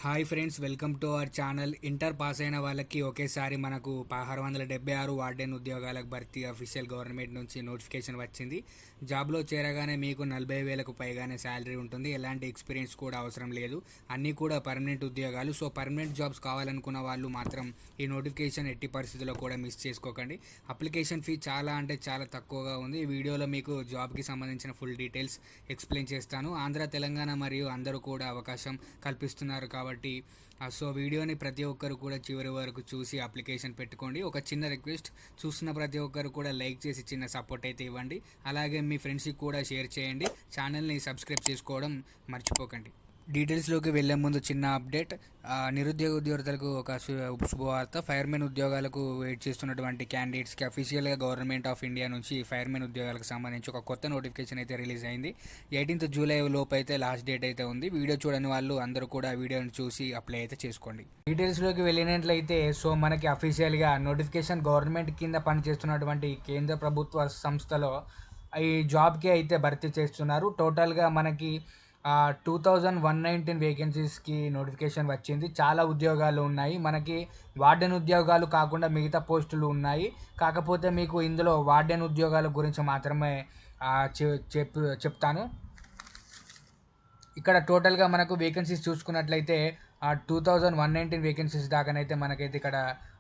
Hi friends, welcome to our channel. Inter pass అయిన వాళ్ళకి ఒకేసారి మనకు 676 వార్డెన్ ఉద్యోగాలకు భర్తీ అఫీషియల్ గవర్నమెంట్ నుంచి నోటిఫికేషన్ వచ్చింది. జాబ్లో చేరగానే మీకు 40,000కు పైగానే శాలరీ ఉంటుంది. ఎలాంటి ఎక్స్పీరియన్స్ కూడా అవసరం లేదు. అన్నీ కూడా పర్మనెంట్ ఉద్యోగాలు. సో పర్మనెంట్ జాబ్స్ కావాలనుకున్న వాళ్ళు మాత్రం ఈ నోటిఫికేషన్ ఎట్టి పరిస్థితుల్లో కూడా మిస్ చేసుకోకండి. అప్లికేషన్ ఫీ చాలా అంటే చాలా తక్కువగా ఉంది. ఈ వీడియోలో మీకు జాబ్కి సంబంధించిన ఫుల్ డీటెయిల్స్ ఎక్స్ప్లెయిన్ చేస్తాను. ఆంధ్ర, తెలంగాణ మరియు అందరూ కూడా అవకాశం కల్పిస్తున్నారు కాబట్టి సో వీడియోని ప్రతి ఒక్కరు కూడా చివరి వరకు చూసి అప్లికేషన్ పెట్టుకోండి. ఒక చిన్న రిక్వెస్ట్, చూస్తున్న ప్రతి ఒక్కరు కూడా లైక్ చేసి చిన్న సపోర్ట్ అయితే ఇవ్వండి. అలాగే మీ ఫ్రెండ్స్కి కూడా షేర్ చేయండి. ఛానల్ని సబ్స్క్రైబ్ చేసుకోవడం మర్చిపోకండి. డీటెయిల్స్లోకి వెళ్లే ముందు చిన్న అప్డేట్. నిరుద్యోగ ఉద్యోగులకు ఒక శుభవార్త. ఫైర్మెన్ ఉద్యోగాలకు వెయిట్ చేస్తున్నటువంటి క్యాండిడేట్స్కి అఫీషియల్గా గవర్నమెంట్ ఆఫ్ ఇండియా నుంచి ఫైర్మెన్ ఉద్యోగాలకు సంబంధించి ఒక కొత్త నోటిఫికేషన్ అయితే రిలీజ్ అయింది. 18th జూలై లోపు అయితే లాస్ట్ డేట్ అయితే ఉంది. వీడియో చూడని వాళ్ళు అందరూ కూడా వీడియోని చూసి అప్లై అయితే చేసుకోండి. డీటెయిల్స్లోకి వెళ్ళినట్లయితే సో మనకి అఫీషియల్గా నోటిఫికేషన్ గవర్నమెంట్ కింద పనిచేస్తున్నటువంటి కేంద్ర ప్రభుత్వ సంస్థలో ఈ జాబ్కి అయితే భర్తీ చేస్తున్నారు. టోటల్గా మనకి 2119 వేకెన్సీస్కి నోటిఫికేషన్ వచ్చింది. చాలా ఉద్యోగాలు ఉన్నాయి. మనకి వార్డెన్ ఉద్యోగాలు కాకుండా మిగతా పోస్టులు ఉన్నాయి. కాకపోతే మీకు ఇందులో వార్డెన్ ఉద్యోగాల గురించి మాత్రమే చెప్తాను. ఇక్కడ టోటల్గా మనకు వేకెన్సీస్ చూసుకున్నట్లయితే 2119 వేకెన్సీస్ దాకానైతే మనకైతే ఇక్కడ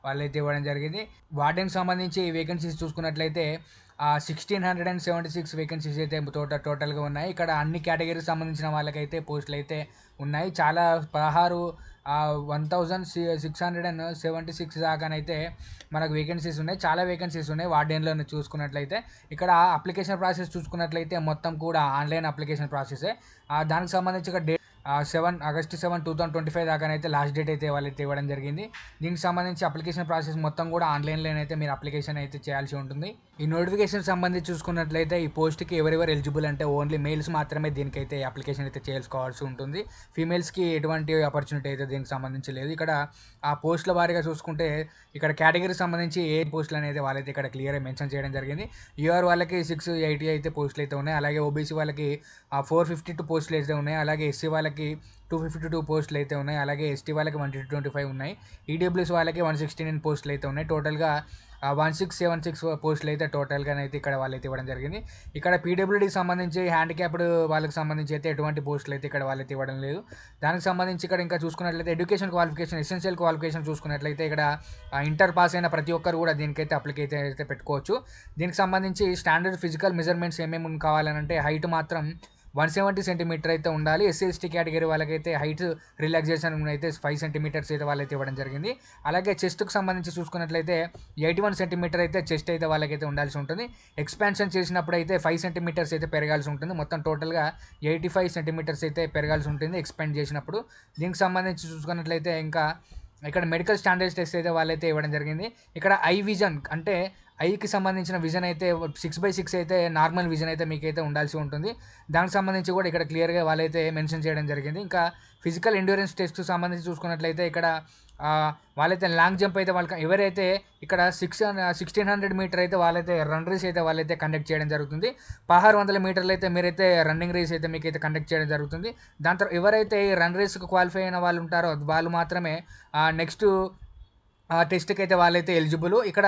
వాళ్ళైతే ఇవ్వడం జరిగింది. వార్డెన్కి సంబంధించి వేకెన్సీస్ చూసుకున్నట్లయితే 1676 వేకెన్సీస్ అయితే టోటల్గా ఉన్నాయి. ఇక్కడ అన్ని కేటగిరీకి సంబంధించిన వాళ్ళకైతే పోస్టులు అయితే ఉన్నాయి. చాలా 1676 దాకానైతే మనకు వేకెన్సీస్ ఉన్నాయి. చాలా వేకెన్సీస్ ఉన్నాయి వార్డెన్లో చూసుకున్నట్లయితే. ఇక్కడ అప్లికేషన్ ప్రాసెస్ చూసుకున్నట్లయితే మొత్తం కూడా ఆన్లైన్ అప్లికేషన్ ప్రాసెసే. దానికి సంబంధించి ఒక August 7, 2025 దాకానైతే లాస్ట్ డేట్ అయితే వాళ్ళైతే ఇవ్వడం జరిగింది. దీనికి సంబంధించి అప్లికేషన్ ప్రాసెస్ మొత్తం కూడా ఆన్లైన్లోనైతే మీరు అప్లికేషన్ అయితే చేయాల్సి ఉంటుంది. ఈ నోటిఫికేషన్ సంబంధించి చూసుకున్నట్లయితే ఈ పోస్ట్కి ఎవరెవరు ఎలిజిబుల్ అంటే ఓన్లీ మెయిల్స్ మాత్రమే దీనికైతే అప్లికేషన్ అయితే చేసుకోవాల్సి ఉంటుంది. ఫీమేల్స్కి ఎటువంటి ఆపర్చునిటీ అయితే దీనికి సంబంధించి లేదు. ఇక్కడ ఆ పోస్టుల వారీగా చూసుకుంటే ఇక్కడ కేటగిరీకి సంబంధించి ఏ పోస్టులు అనేది వాళ్ళైతే ఇక్కడ క్లియర్గా మెన్షన్ చేయడం జరిగింది. యూఆర్ వాళ్ళకి 680 అయితే పోస్టులు అయితే ఉన్నాయి. అలాగే ఓబీసీ వాళ్ళకి 452 పోస్టులు అయితే ఉన్నాయి. అలాగే ఎస్సీ వాళ్ళకి 252 పోస్టులు అయితే ఉన్నాయి. అలాగే ఎస్టీ వాళ్ళకి 125 ఉన్నాయి. ఈడబ్ల్యూఎస్ వాళ్ళకి 169 పోస్టులు అయితే ఉన్నాయి. టోటల్గా 1676 పోస్టులు అయితే టోటల్గానైతే ఇక్కడ వాళ్ళైతే ఇవ్వడం జరిగింది. ఇక్కడ పీడబ్ల్యూడీకి సంబంధించి హ్యాండిక్యాప్డ్ వాళ్ళకి సంబంధించి అయితే ఎటువంటి పోస్టులు అయితే ఇక్కడ వాళ్ళైతే ఇవ్వడం లేదు. దానికి సంబంధించి ఇక్కడ ఇంకా చూసుకున్నట్లయితే ఎడ్యుకేషన్ క్వాలిఫికేషన్, ఎసెన్షియల్ క్వాలిఫికేషన్ చూసుకున్నట్లయితే ఇక్కడ ఇంటర్ పాస్ అయిన ప్రతి ఒక్కరు కూడా దీనికైతే అప్లికేషన్ అయితే పెట్టుకోవచ్చు. దీనికి సంబంధించి స్టాండర్డ్ ఫిజికల్ మెజర్మెంట్స్ ఏమేమి కావాలంటే హైట్ మాత్రం 170 సెంటీమీటర్ అయితే ఉండాలి. ఎస్సీ ఎస్టీ కేటగిరీ వాళ్ళకైతే హైట్ రిలాక్సేషన్ అయితే 5 సెంటీమీటర్స్ అయితే వాళ్ళైతే ఇవ్వడం జరిగింది. అలాగే చెస్ట్కి సంబంధించి చూసుకున్నట్లయితే 81 సెంటీమీటర్ అయితే చెస్ట్ అయితే వాళ్ళకైతే ఉండాల్సి ఉంటుంది. ఎక్స్పాన్షన్ చేసినప్పుడు అయితే 5 సెంటీమీటర్స్ అయితే పెరగాల్సి ఉంటుంది. మొత్తం టోటల్గా 85 సెంటీమీటర్స్ అయితే పెరగాల్సి ఉంటుంది ఎక్స్పాండ్ చేసినప్పుడు. దీనికి సంబంధించి చూసుకున్నట్లయితే ఇంకా ఇక్కడ మెడికల్ స్టాండర్డ్స్ టెస్ట్ అయితే వాళ్ళైతే ఇవ్వడం జరిగింది. ఇక్కడ ఐ విజన్ అంటే ఐకి సంబంధించిన విజన్ అయితే 6/6 అయితే నార్మల్ విజన్ అయితే మీకైతే ఉండాల్సి ఉంటుంది. దానికి సంబంధించి కూడా ఇక్కడ క్లియర్గా వాళ్ళైతే మెన్షన్ చేయడం జరిగింది. ఇంకా ఫిజికల్ ఎండ్యూరెన్స్ టెస్ట్ సంబంధించి చూసుకున్నట్లయితే ఇక్కడ వాళ్ళైతే లాంగ్ జంప్ అయితే వాళ్ళకి ఎవరైతే ఇక్కడ 1600 మీటర్ అయితే వాళ్ళైతే రన్ రేస్ అయితే వాళ్ళైతే కండక్ట్ చేయడం జరుగుతుంది. 1600 మీటర్లు అయితే మీరైతే రన్నింగ్ రేస్ అయితే మీకైతే కండక్ట్ చేయడం జరుగుతుంది. దాని తర్వాత ఎవరైతే ఈ రన్ రేస్కి క్వాలిఫై అయిన వాళ్ళు ఉంటారో వాళ్ళు మాత్రమే నెక్స్ట్ టెస్ట్కి అయితే వాళ్ళైతే ఎలిజిబుల్. ఇక్కడ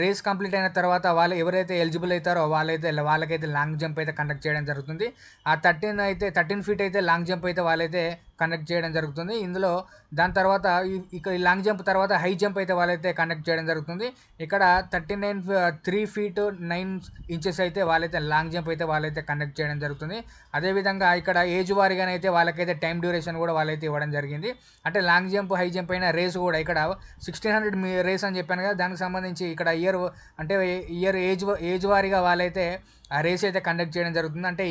రేస్ కంప్లీట్ అయిన తర్వాత వాళ్ళు ఎవరైతే ఎలిజిబుల్ అవుతారో వాళ్ళకైతే లాంగ్ జంప్ అయితే కండక్ట్ చేయడం జరుగుతుంది. 13 ఫీట్ అయితే లాంగ్ జంప్ అయితే వాళ్ళైతే కండక్ట్ చేయడం జరుగుతుంది. ఇందులో దాని తర్వాత ఇక్కడ లాంగ్ జంప్ తర్వాత హై జంప్ అయితే వాళ్ళైతే కండక్ట్ చేయడం జరుగుతుంది. ఇక్కడ 3 feet 9 inches అయితే వాళ్ళైతే లాంగ్ జంప్ అయితే వాళ్ళైతే కండక్ట్ చేయడం జరుగుతుంది. అదేవిధంగా ఇక్కడ ఏజ్ వారీగానైతే వాళ్ళకైతే టైం డ్యూరేషన్ కూడా వాళ్ళైతే ఇవ్వడం జరిగింది. అంటే లాంగ్ జంప్ హై జంప్ అయిన రేస్ కూడా ఇక్కడ 1600 రేస్ అని చెప్పాను కదా, దానికి సంబంధించి ఇక్కడ ఇయర్ ఏజ్ వారీగా వాళ్ళైతే ఆ రేస్ అయితే కండక్ట్ చేయడం జరుగుతుంది. అంటే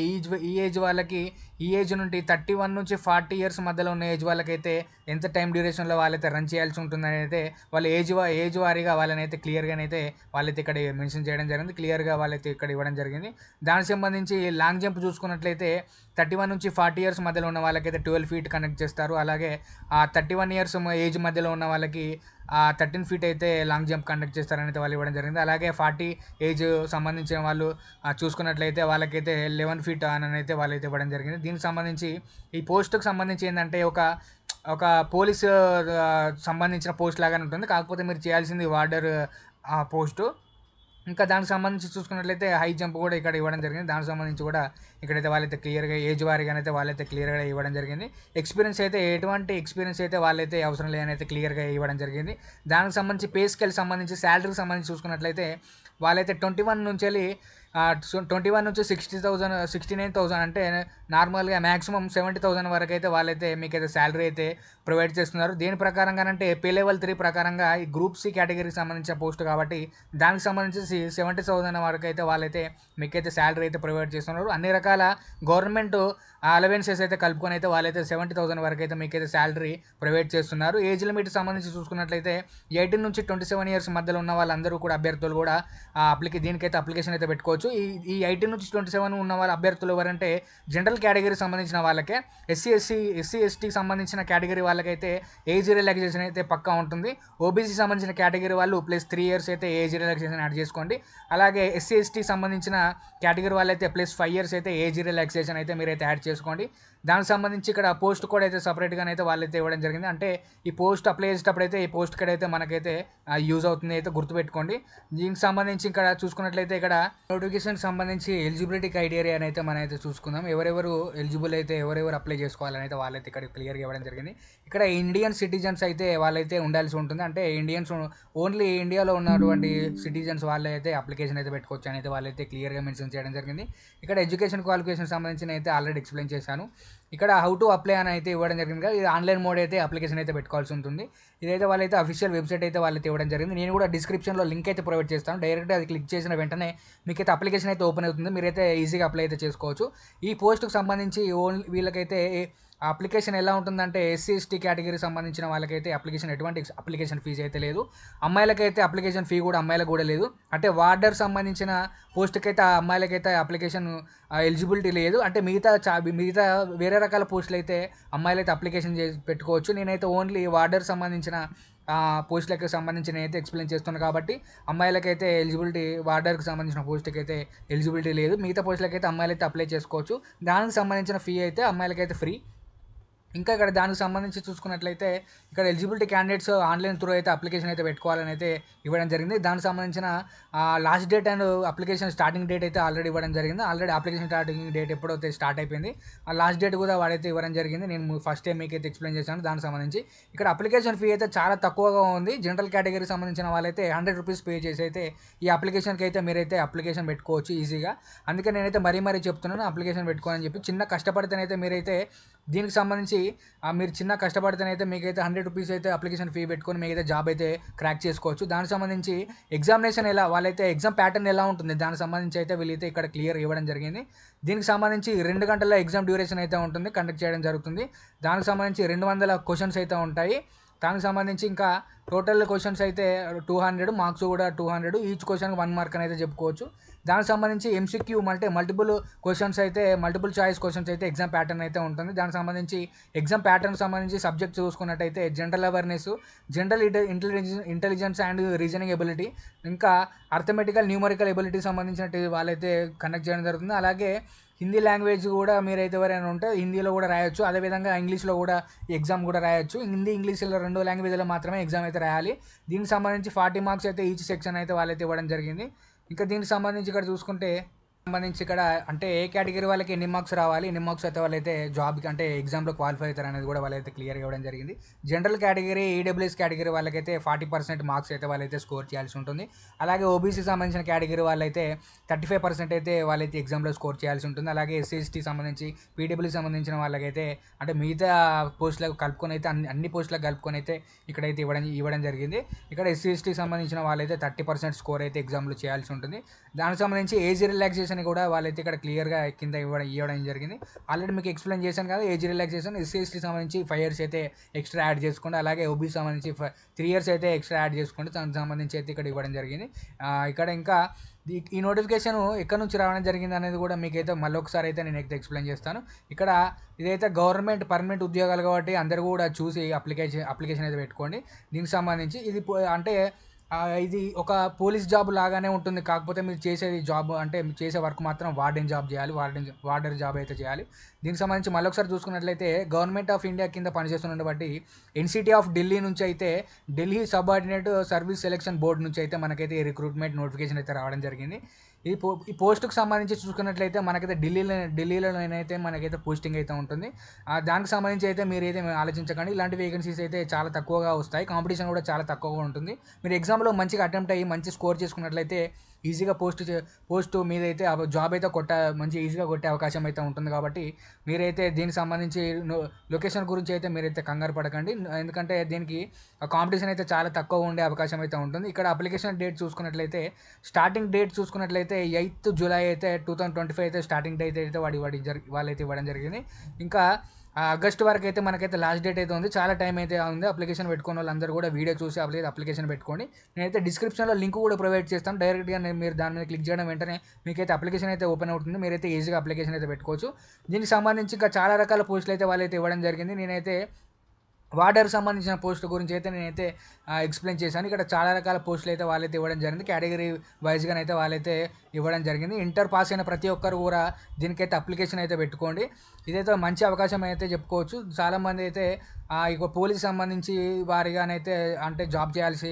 ఈ ఏజ్ వాళ్ళకి ఈ ఏజ్ నుండి 31 నుంచి 40 years మధ్యలో ఉన్న ఏజ్ వాళ్ళకైతే ఎంత టైం డ్యూరేషన్లో వాళ్ళైతే రన్ చేయాల్సి ఉంటుందని అయితే వాళ్ళు ఏజ్ వారీగా వాళ్ళనైతే క్లియర్గానైతే వాళ్ళైతే ఇక్కడ మెన్షన్ చేయడం జరిగింది. క్లియర్గా వాళ్ళైతే ఇక్కడ ఇవ్వడం జరిగింది. దానికి సంబంధించి లాంగ్ జంప్ చూసుకున్నట్లయితే 31 నుంచి 40 years మధ్యలో ఉన్న వాళ్ళకైతే 12 feet కనెక్ట్ చేస్తారు. అలాగే 31 years ఏజ్ మధ్యలో ఉన్న వాళ్ళకి 13 feet అయితే లాంగ్ జంప్ కండక్ట్ చేస్తారని అయితే వాళ్ళు ఇవ్వడం జరిగింది. అలాగే 40 ఏజ్ సంబంధించిన వాళ్ళు చూసుకున్నట్లయితే వాళ్ళకైతే 11 feet అని అయితే వాళ్ళైతే ఇవ్వడం జరిగింది. దీనికి సంబంధించి ఈ పోస్ట్కి సంబంధించి ఏంటంటే ఒక ఒక పోలీసు సంబంధించిన పోస్ట్ లాగానే ఉంటుంది. కాకపోతే మీరు చేయాల్సింది వార్డర్ పోస్టు. ఇంకా దానికి సంబంధించి చూసుకున్నట్లయితే హై జంప్ కూడా ఇక్కడ ఇవ్వడం జరిగింది. దానికి సంబంధించి కూడా ఇక్కడైతే వాళ్ళైతే క్లియర్‌గా ఏజ్ వారీగానైతే వాళ్ళైతే క్లియర్‌గా ఇవ్వడం జరిగింది. ఎక్స్‌పీరియన్స్ అయితే ఎటువంటి ఎక్స్‌పీరియన్స్ అయితే వాళ్ళైతే అవసరం లేదనైతే క్లియర్‌గా ఇవ్వడం జరిగింది. దానికి సంబంధించి పే స్కేల్‌కి సంబంధించి సాలరీకి సంబంధించి చూసుకున్నట్లయితే వాళ్ళైతే 21 నుంచెల్లి 21 నుంచి 60,000 69,000 అంటే నార్మల్‌గా మాక్సిమం 70,000 వరకైతే వాళ్ళైతే మీకైతే సాలరీ అయితే ప్రొవైడ్ చేస్తున్నారు. దేని ప్రకారంగానంటే పే లెవెల్ 3 ప్రకారంగా ఈ గ్రూప్ సి కేటగిరీకి సంబంధించిన పోస్ట్ కాబట్టి దానికి సంబంధించి 70,000 వరకైతే వాళ్ళైతే మీకైతే సాలరీ అయితే ప్రొవైడ్ చేస్తున్నారు. అన్ని రకాల గవర్నమెంట్ అలవెన్సెస్ అయితే కలుపుకొని అయితే వాళ్ళైతే 70,000 వరకైతే మీకైతే సాలరీ ప్రొవైడ్ చేస్తున్నారు. ఏజ్ లిమిట్ సంబంధించి చూసుకున్నట్లయితే 18 నుంచి 27 ఇయర్స్ మధ్యలో ఉన్న వాళ్ళందరూ కూడా అభ్యర్థులు కూడా దీనికైతే అప్లికేషన్ అయితే పెట్టుకోవచ్చు. ఈ 18 నుంచి 27 ఉన్న వాళ్ళ అభ్యర్థులు ఎవరంటే జనరల్ కేటగిరీ సంబంధించిన వాళ్ళకే. ఎస్సీ ఎస్టీకి సంబంధించిన కేటగిరీ వాళ్ళకైతే ఏజ్ రిలాక్సేషన్ అయితే పక్కా ఉంటుంది. ఓబీసీ సంబంధించిన కేటగిరీ వాళ్ళు ప్లస్ 3 ఇయర్స్ అయితే ఏజ్ రిలాక్సేషన్ యాడ్ చేసుకోండి. అలాగే ఎస్సీ ఎస్టీకి సంబంధించిన కేటగిరీ వాళ్ళైతే ప్లస్ 5 ఇయర్స్ అయితే ఏజ్ రిలాక్సేషన్ అయితే మీరైతే యాడ్ చేసుకోండి. దానికి సంబంధించి ఇక్కడ పోస్ట్ కోడ్ అయితే సపరేట్గానైతే వాళ్ళైతే ఇవ్వడం జరిగింది. అంటే ఈ పోస్ట్ అప్లై చేసేటప్పుడు అయితే ఈ పోస్ట్ కోడ్ అయితే మనకైతే యూజ్ అవుతుంది అయితే గుర్తుపెట్టుకోండి. దీనికి సంబంధించి ఇక్కడ చూసుకున్నట్లయితే ఇక్కడ నోటిఫికేషన్కి సంబంధించి ఎలిజిబిలిటీ క్రైటీరియా అయితే మనం అయితే చూసుకుందాం. ఎవరెవరు ఎలిజిబుల్ అయితే ఎవరెవరు అప్లై చేసుకోవాలని అయితే వాళ్ళైతే ఇక్కడ క్లియర్గా ఇవ్వడం జరిగింది. ఇక్కడ ఇండియన్ సిటిజన్స్ అయితే వాళ్ళైతే ఉండాల్సి ఉంటుంది. అంటే ఇండియన్స్ ఓన్లీ ఇండియాలో ఉన్నటువంటి సిటిజన్స్ వాళ్ళే అయితే అప్లికేషన్ అయితే పెట్టుకోవచ్చు అని అయితే వాళ్ళైతే క్లియర్గా మెన్షన్ చేయడం జరిగింది. ఇక్కడ ఎడ్యుకేషన్ క్వాలిఫికేషన్ సంబంధించి అయితే ఆల్రెడీ ఎక్స్ప్లెయిన్ చేశాను. ఇక్కడ హౌ టు అప్లై అని అయితే ఇవ్వడం జరిగింది కదా, ఇది ఆన్లైన్ మోడ్ అయితే అప్లికేషన్ అయితే పెట్టుకోవాల్సి ఉంటుంది. ఇదైతే వాళ్ళైతే అఫీషియల్ వెబ్సైట్ అయితే వాళ్ళైతే ఇవ్వడం జరిగింది. నేను కూడా డిస్క్రిప్షన్లో లింక్ అయితే ప్రొవైడ్ చేస్తాను. డైరెక్ట్గా అది క్లిక్ చేసిన వెంటనే మీకైతే అప్లికేషన్ అయితే ఓపెన్ అవుతుంది. మీరైతే ఈజీగా అప్లై అయితే చేసుకోవచ్చు. ఈ పోస్ట్కి సంబంధించి ఓన్లీ వీళ్ళకైతే అప్లికేషన్ ఎలా ఉంటుందంటే ఎస్సీ ఎస్టీ కేటగిరీకి సంబంధించిన వాళ్ళకైతే ఎటువంటి అప్లికేషన్ ఫీజు అయితే లేదు. అమ్మాయిలకైతే అప్లికేషన్ ఫీ కూడా అమ్మాయిలకు కూడా లేదు. అంటే వార్డర్ సంబంధించిన పోస్ట్కి అయితే ఆ అమ్మాయిలకైతే అప్లికేషన్ ఎలిజిబిలిటీ లేదు. అంటే మిగతా వేరే రకాల పోస్టులు అయితే అమ్మాయిలు అయితే అప్లికేషన్ చేసి పెట్టుకోవచ్చు. నేనైతే ఓన్లీ వార్డర్ సంబంధించిన పోస్టులకు సంబంధించి నేనైతే ఎక్స్ప్లెయిన్ చేస్తున్నాను కాబట్టి అమ్మాయిలకైతే ఎలిజిబిలిటీ వార్డర్కి సంబంధించిన పోస్ట్కి అయితే ఎలిజిబిలిటీ లేదు. మిగతా పోస్టులకి అయితే అమ్మాయిలు అయితే అప్లై చేసుకోవచ్చు. దానికి సంబంధించిన ఫీ అయితే అమ్మాయిలకైతే ఫ్రీ. ఇంకా ఇక్కడ దానికి సంబంధించి చూసుకున్నట్లయితే ఇక్కడ ఎలిజిబిలిటీ క్యాండిడేట్స్ ఆన్లైన్ త్రూ అయితే అప్లికేషన్ అయితే పెట్టుకోవాలని అయితే ఇవ్వడం జరిగింది. దానికి సంబంధించిన last date and application starting date అయితే ఆల్రెడీ ఇవ్వడం జరిగింది. ఆల్రెడీ అప్లికేషన్ స్టార్టింగ్ డేట్ ఎప్పుడైతే స్టార్ట్ అయిపోయింది, ఆ లాస్ట్ డేట్ కూడా వాడైతే ఇవ్వడం జరిగింది. నేను ఫస్ట్ టైం మీకైతే ఎక్స్ప్లెయిన్ చేశాను. దానికి సంబంధించి ఇక్కడ అప్లికేషన్ ఫీ అయితే చాలా తక్కువగా ఉంది. జనరల్ కేటగిరీకి సంబంధించిన వాళ్ళైతే 100 రూపీస్ పే చేసి అయితే ఈ అప్లికేషన్కి అయితే మీరైతే అప్లికేషన్ పెట్టుకోవచ్చు ఈజీగా. అందుకే నేనైతే మరీ చెప్తున్నాను అప్లికేషన్ పెట్టుకోవాలని చెప్పి. చిన్న కష్టపడితేనైతే మీరైతే దీనికి సంబంధించి మీరు చిన్న కష్టపడితేనైతే మీకైతే 100 రూపీస్ అయితే అప్లికేషన్ ఫీ పెట్టుకొని మీకైతే జాబ్ అయితే క్రాక్ చేసుకోవచ్చు. దానికి సంబంధించి ఎగ్జామినేషన్ వాళ్ళైతే ఎగ్జామ్ ప్యాటర్న్ ఎలా ఉంటుంది దానికి సంబంధించి అయితే వీళ్ళైతే ఇక్కడ క్లియర్ ఇవ్వడం జరిగింది. దీనికి సంబంధించి 2 గంటల ఎగ్జామ్ డ్యూరేషన్ అయితే ఉంటుంది, కండక్ట్ చేయడం జరుగుతుంది. దానికి సంబంధించి 200 క్వశ్చన్స్ అయితే ఉంటాయి. దానికి సంబంధించి ఇంకా టోటల్ క్వశ్చన్స్ అయితే 200, మార్క్స్ కూడా 200, ఈచ్ క్వశ్చన్కి 1 మార్క్ అని అయితే చెప్పుకోవచ్చు. దానికి సంబంధించి ఎంసీక్యూ అంటే మల్టిపుల్ చాయిస్ క్వశ్చన్స్ అయితే ఎగ్జామ్ ప్యాటర్న్ అయితే ఉంటుంది. దానికి సంబంధించి ఎగ్జామ్ ప్యాటర్న్ సంబంధించి సబ్జెక్ట్ చూసుకున్నట్టయితే general awareness, general intelligence and reasoning ability, ఇంకా అర్థమెటికల్ న్యూమరికల్ ఎబిలిటీ సంబంధించిన వాళ్ళైతే కండక్ట్ చేయడం జరుగుతుంది. అలాగే హిందీ లాంగ్వేజ్ కూడా మీరైతే ఎవరైనా ఉంటే హిందీలో కూడా రాయొచ్చు. అదేవిధంగా ఇంగ్లీష్లో కూడా ఎగ్జామ్ కూడా రాయొచ్చు. హిందీ ఇంగ్లీష్లో 2 లాంగ్వేజ్లో మాత్రమే ఎగ్జామ్ అయితే రాయాలి. దీనికి సంబంధించి 40 మార్క్స్ అయితే ఈచ్ సెక్షన్ అయితే వాళ్ళైతే ఇవ్వడం జరిగింది. ఇంకా దీనికి సంబంధించి ఇక్కడ చూసుకుంటే ఇక్కడ అంటే ఏ కేటగిరీ వాళ్ళకి ఎన్ని మార్క్స్ రావాలి, ఎన్ని మార్క్స్ అయితే వాళ్ళైతే జాబ్కి అంటే ఎగ్జామ్లో క్వాలిఫై అవుతారు అనేది కూడా వాళ్ళైతే క్లియర్గా ఇవ్వడం జరిగింది. జనరల్ కేటగిరీ ఈడబ్ల్యూఎస్ కేటగిరీ వాళ్ళకైతే 40% మార్క్స్ అయితే వాళ్ళైతే స్కోర్ చేయాల్సి ఉంటుంది. అలాగే ఓబీసీ సంబంధించిన కేటగిరీ వాళ్ళైతే 35% అయితే వాళ్ళైతే ఎగ్జామ్లో స్కోర్ చేయాల్సి ఉంటుంది. అలాగే ఎస్సీ ఎస్టీ సంబంధించి పీడబ్ల్యూ సంబంధించిన వాళ్ళకైతే అంటే మిగతా పోస్టులకు కలుపుకొని అయితే అన్ని పోస్టులకు కలుపుకొని అయితే ఇక్కడైతే ఇవ్వడం జరిగింది. ఇక్కడ ఎస్సీ ఎస్టీకి సంబంధించిన వాళ్ళైతే 30% స్కోర్ అయితే ఎగ్జామ్లో చేయాల్సి ఉంటుంది. దానికి సంబంధించి ఏజ్ రిలాక్సేషన్ కూడా వాళ్ళైతే ఇక్కడ క్లియర్గా కింద ఇవ్వడం జరిగింది. ఆల్రెడీ మీకు ఎక్స్ప్లెయిన్ చేశాను కదా, ఏజ్ రిలాక్సేషన్ ఎస్సీ ఎస్టీ సంబంధించి 5 ఇయర్స్ అయితే ఎక్స్ట్రా యాడ్ చేసుకోండి. అలాగే ఓబీసీ సంబంధించి 3 ఇయర్స్ అయితే ఎక్స్ట్రా యాడ్ చేసుకోండి. దానికి సంబంధించి అయితే ఇక్కడ ఇవ్వడం జరిగింది. ఇక్కడ ఇంకా ఈ నోటిఫికేషన్ ఎక్కడి నుంచి రావడం జరిగింది అనేది కూడా మీకైతే మళ్ళీ ఒకసారి అయితే నేను అయితే ఎక్స్ప్లెయిన్ చేస్తాను. ఇక్కడ ఇదైతే గవర్నమెంట్ పర్మనెంట్ ఉద్యోగాలు కాబట్టి అందరూ కూడా చూసి అప్లికేషన్ అయితే పెట్టుకోండి. దీనికి సంబంధించి ఇది అంటే ఇది ఒక పోలీస్ జాబ్ లాగానే ఉంటుంది. కాకపోతే మీరు చేసేది జాబ్ అంటే మీరు చేసే వర్క్ మాత్రం వార్డెన్ జాబ్ చేయాలి. వార్డెన్ జాబ్ అయితే చేయాలి. దీనికి సంబంధించి మళ్ళొకసారి చూసుకున్నట్లయితే గవర్నమెంట్ ఆఫ్ ఇండియా కింద పనిచేస్తున్నటువంటి బట్టి ఎన్‌సిటీ ఆఫ్ ఢిల్లీ నుంచి అయితే Delhi subordinate service selection board నుంచి అయితే మనకైతే ఈ రిక్రూట్మెంట్ నోటిఫికేషన్ అయితే రావడం జరిగింది. ఈ పోస్ట్‌కి సంబంధించి చూసుకున్నట్లయితే మనకైతే ఢిల్లీలోనైతే మనకైతే పోస్టింగ్ అయితే ఉంటుంది. దానికి సంబంధించి అయితే మీరైతే ఆలోచించకండి. ఇలాంటి వేకెన్సీస్ అయితే చాలా తక్కువగా వస్తాయి. కాంపిటీషన్ కూడా చాలా తక్కువగా ఉంటుంది. మీరు ఎగ్జామ్‌లో మంచిగా అటెంప్ట్ అయ్యి మంచి స్కోర్ చేసుకున్నట్లయితే ఈజీగా పోస్ట్ మీదైతే జాబ్ అయితే మంచి ఈజీగా కొట్టే అవకాశం అయితే ఉంటుంది. కాబట్టి మీరైతే దీనికి సంబంధించి లొకేషన్ గురించి అయితే మీరైతే కంగారు పడకండి. ఎందుకంటే దీనికి కాంపిటీషన్ అయితే చాలా తక్కువ ఉండే అవకాశం అయితే ఉంటుంది. ఇక్కడ అప్లికేషన్ డేట్ చూసుకున్నట్లయితే స్టార్టింగ్ డేట్ చూసుకున్నట్లయితే 8th జూలై అయితే 2025 అయితే స్టార్టింగ్ డేట్ అయితే వాళ్ళైతే ఇవ్వడం జరిగింది. ఇంకా ఆగస్ట్ వరకు అయితే మనకైతే లాస్ట్ డేట్ అయితే ఉంది. చాలా టైం అయితే ఉంది. అప్లికేషన్ పెట్టుకున్న వాళ్ళందరూ కూడా వీడియో చూసి అప్లికేషన్ పెట్టుకోండి. నేనైతే డిస్క్రిప్షన్లో లింక్ కూడా ప్రొవైడ్ చేస్తాను. డైరెక్ట్గా మీరు దాని మీద క్లిక్ చేయడం వెంటనే మీకైతే అప్లికేషన్ అయితే ఓపెన్ అవుతుంది. మీరైతే ఈజీగా అప్లికేషన్ అయితే పెట్టుకోవచ్చు. దీనికి సంబంధించి ఇంకా చాలా రకాల పోస్టులు అయితే వాళ్ళైతే ఇవ్వడం జరిగింది. నేనైతే వార్డర్కి సంబంధించిన పోస్ట్ గురించి అయితే నేనైతే ఎక్స్ప్లెయిన్ చేశాను. ఇక్కడ చాలా రకాల పోస్టులు అయితే వాళ్ళైతే ఇవ్వడం జరిగింది. కేటగిరీ వైజ్గానైతే వాళ్ళైతే ఇవ్వడం జరిగింది. ఇంటర్ పాస్ అయిన ప్రతి ఒక్కరు కూడా దీనికైతే అప్లికేషన్ అయితే పెట్టుకోండి. ఇదైతే మంచి అవకాశం అయితే చెప్పుకోవచ్చు. చాలామంది అయితే ఇక పోలీస్ సంబంధించి వారిగానైతే అంటే జాబ్ చేయాల్సి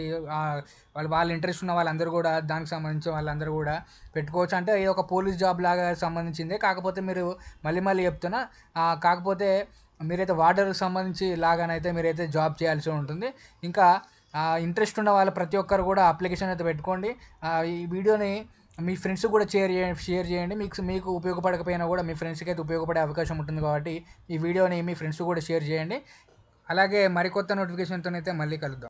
వాళ్ళ ఇంట్రెస్ట్ ఉన్న వాళ్ళందరూ కూడా దానికి సంబంధించిన వాళ్ళందరూ కూడా పెట్టుకోవచ్చు. అంటే ఇది ఒక పోలీస్ జాబ్ లాగా సంబంధించిందే. కాకపోతే మీరు మళ్ళీ చెప్తున్నా, కాకపోతే మీరైతే వార్డర్కి సంబంధించి లాగానైతే మీరైతే జాబ్ చేయాల్సి ఉంటుంది. ఇంకా ఇంట్రెస్ట్ ఉన్న వాళ్ళు ప్రతి ఒక్కరు కూడా అప్లికేషన్ అయితే పెట్టుకోండి. ఈ వీడియోని మీ ఫ్రెండ్స్కి కూడా షేర్ చేయండి. మీకు ఉపయోగపడకపోయినా కూడా మీ ఫ్రెండ్స్కి అయితే ఉపయోగపడే అవకాశం ఉంటుంది. కాబట్టి ఈ వీడియోని మీ ఫ్రెండ్స్కి కూడా షేర్ చేయండి. అలాగే మరికొత్త నోటిఫికేషన్తో అయితే మళ్ళీ కలుద్దాం.